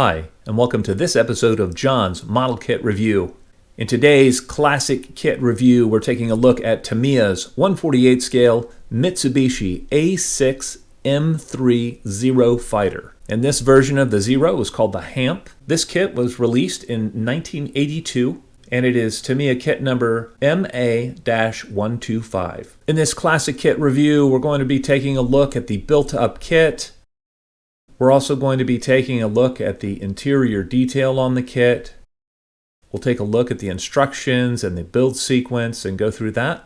Hi, and welcome to this episode of John's Model Kit Review. In today's classic kit review, we're taking a look at Tamiya's 1/48 scale Mitsubishi A6M3 Zero fighter. And this version of the Zero was called the Hamp. This kit was released in 1982, and it is Tamiya kit number MA-125. In this classic kit review, we're going to be taking a look at the built-up kit. We're also going to be taking a look at the interior detail on the kit. We'll take a look at the instructions and the build sequence and go through that.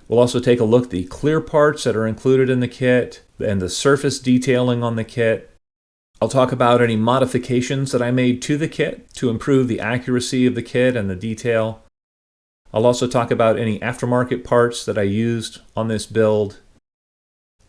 We'll also take a look at the clear parts that are included in the kit and the surface detailing on the kit. I'll talk about any modifications that I made to the kit to improve the accuracy of the kit and the detail. I'll also talk about any aftermarket parts that I used on this build.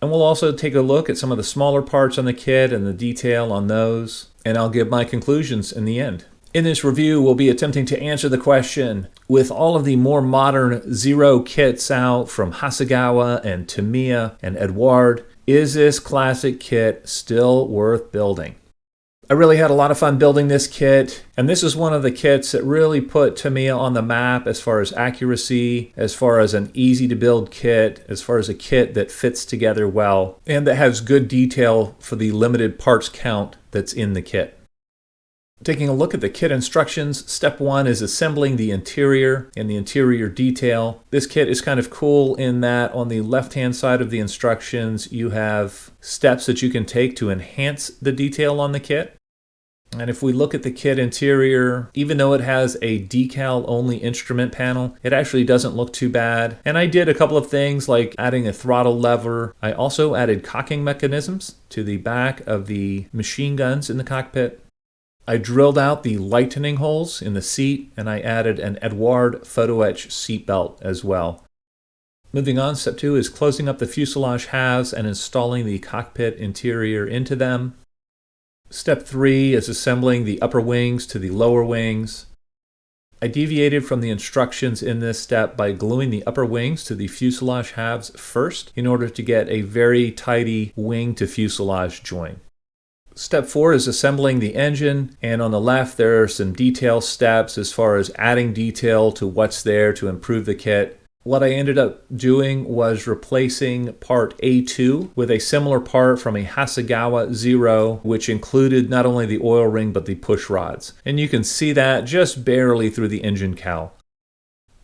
And we'll also take a look at some of the smaller parts on the kit and the detail on those, and I'll give my conclusions in the end. In this review, we'll be attempting to answer the question, with all of the more modern Zero kits out from Hasegawa and Tamiya and Eduard, is this classic kit still worth building? I really had a lot of fun building this kit, and this is one of the kits that really put Tamiya on the map as far as accuracy, as far as an easy to build kit, as far as a kit that fits together well, and that has good detail for the limited parts count that's in the kit. Taking a look at the kit instructions, step one is assembling the interior and the interior detail. This kit is kind of cool in that on the left-hand side of the instructions, you have steps that you can take to enhance the detail on the kit. And if we look at the kit interior, even though it has a decal-only instrument panel, it actually doesn't look too bad. And I did a couple of things like adding a throttle lever. I also added cocking mechanisms to the back of the machine guns in the cockpit. I drilled out the lightening holes in the seat, and I added an Eduard photo etch seat belt as well. Moving on, step two is closing up the fuselage halves and installing the cockpit interior into them. Step three is assembling the upper wings to the lower wings. I deviated from the instructions in this step by gluing the upper wings to the fuselage halves first in order to get a very tidy wing to fuselage joint. Step four is assembling the engine, and on the left there are some detail steps as far as adding detail to what's there to improve the kit. What I ended up doing was replacing part A2 with a similar part from a Hasegawa Zero, which included not only the oil ring but the push rods. And you can see that just barely through the engine cowl.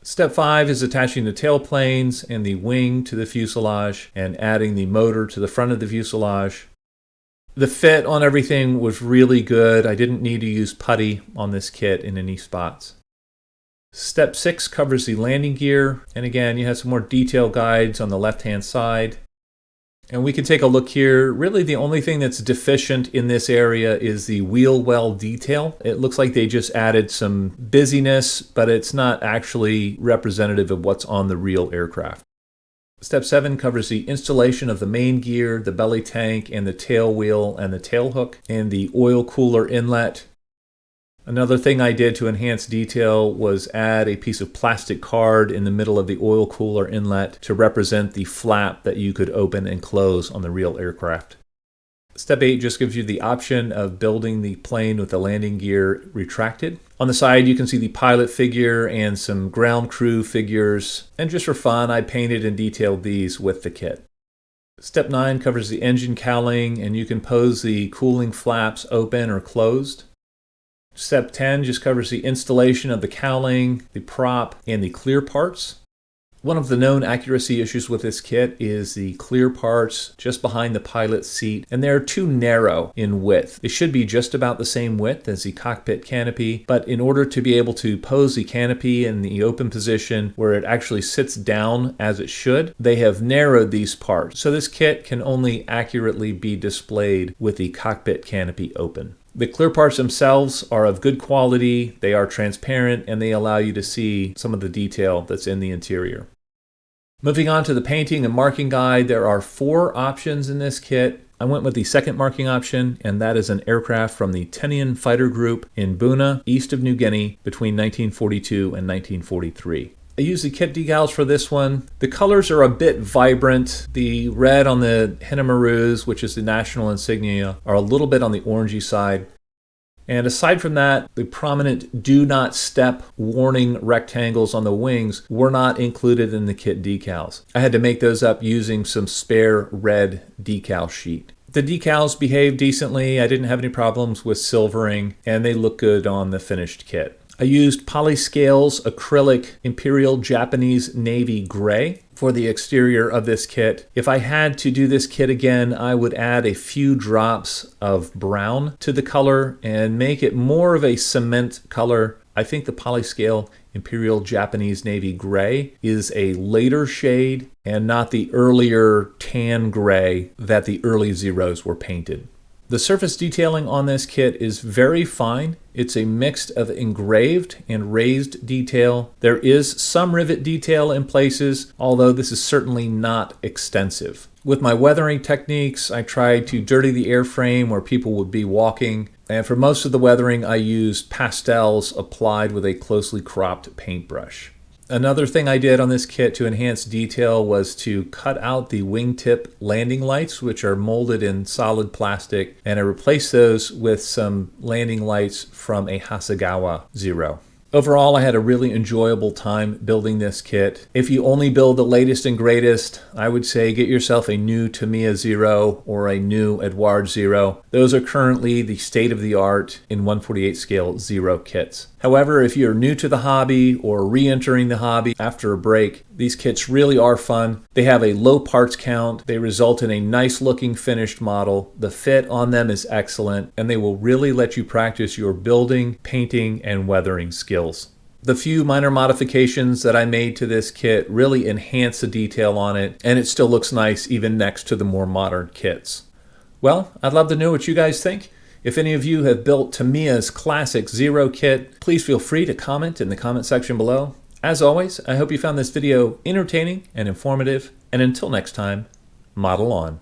Step five is attaching the tail planes and the wing to the fuselage and adding the motor to the front of the fuselage. The fit on everything was really good. I didn't need to use putty on this kit in any spots. Step six covers the landing gear, and again, you have some more detailed guides on the left-hand side. And we can take a look here. Really, the only thing that's deficient in this area is the wheel well detail. It looks like they just added some busyness, but it's not actually representative of what's on the real aircraft. Step seven covers the installation of the main gear, the belly tank, and the tail wheel and the tail hook, and the oil cooler inlet. Another thing I did to enhance detail was add a piece of plastic card in the middle of the oil cooler inlet to represent the flap that you could open and close on the real aircraft. Step 8 just gives you the option of building the plane with the landing gear retracted. On the side you can see the pilot figure and some ground crew figures, and just for fun I painted and detailed these with the kit. Step 9 covers the engine cowling, and you can pose the cooling flaps open or closed. Step 10 just covers the installation of the cowling, the prop, and the clear parts. One of the known accuracy issues with this kit is the clear parts just behind the pilot's seat, and they're too narrow in width. They should be just about the same width as the cockpit canopy, but in order to be able to pose the canopy in the open position where it actually sits down as it should, they have narrowed these parts. So this kit can only accurately be displayed with the cockpit canopy open. The clear parts themselves are of good quality, they are transparent, and they allow you to see some of the detail that's in the interior. Moving on to the painting and marking guide, there are 4 options in this kit. I went with the second marking option, and that is an aircraft from the Tinian Fighter Group in Buna, east of New Guinea, between 1942 and 1943. I used the kit decals for this one. The colors are a bit vibrant. The red on the Hinamaroos, which is the national insignia, are a little bit on the orangey side. And aside from that, the prominent do not step warning rectangles on the wings were not included in the kit decals. I had to make those up using some spare red decal sheet. The decals behaved decently. I didn't have any problems with silvering, and they look good on the finished kit. I used Polyscale's acrylic Imperial Japanese Navy Gray for the exterior of this kit. If I had to do this kit again, I would add a few drops of brown to the color and make it more of a cement color. I think the Polyscale Imperial Japanese Navy Gray is a later shade and not the earlier tan gray that the early Zeros were painted. The surface detailing on this kit is very fine. It's a mix of engraved and raised detail. There is some rivet detail in places, although this is certainly not extensive. With my weathering techniques, I tried to dirty the airframe where people would be walking, and for most of the weathering, I used pastels applied with a closely cropped paintbrush. Another thing I did on this kit to enhance detail was to cut out the wingtip landing lights, which are molded in solid plastic, and I replaced those with some landing lights from a Hasegawa Zero. Overall, I had a really enjoyable time building this kit. If you only build the latest and greatest, I would say get yourself a new Tamiya Zero or a new Eduard Zero. Those are currently the state-of-the-art in 1/48 scale Zero kits. However, if you're new to the hobby or re-entering the hobby after a break, these kits really are fun. They have a low parts count, they result in a nice looking finished model, the fit on them is excellent, and they will really let you practice your building, painting, and weathering skills. The few minor modifications that I made to this kit really enhance the detail on it, and it still looks nice even next to the more modern kits. Well, I'd love to know what you guys think. If any of you have built Tamiya's classic Zero kit, please feel free to comment in the comment section below. As always, I hope you found this video entertaining and informative, and until next time, model on.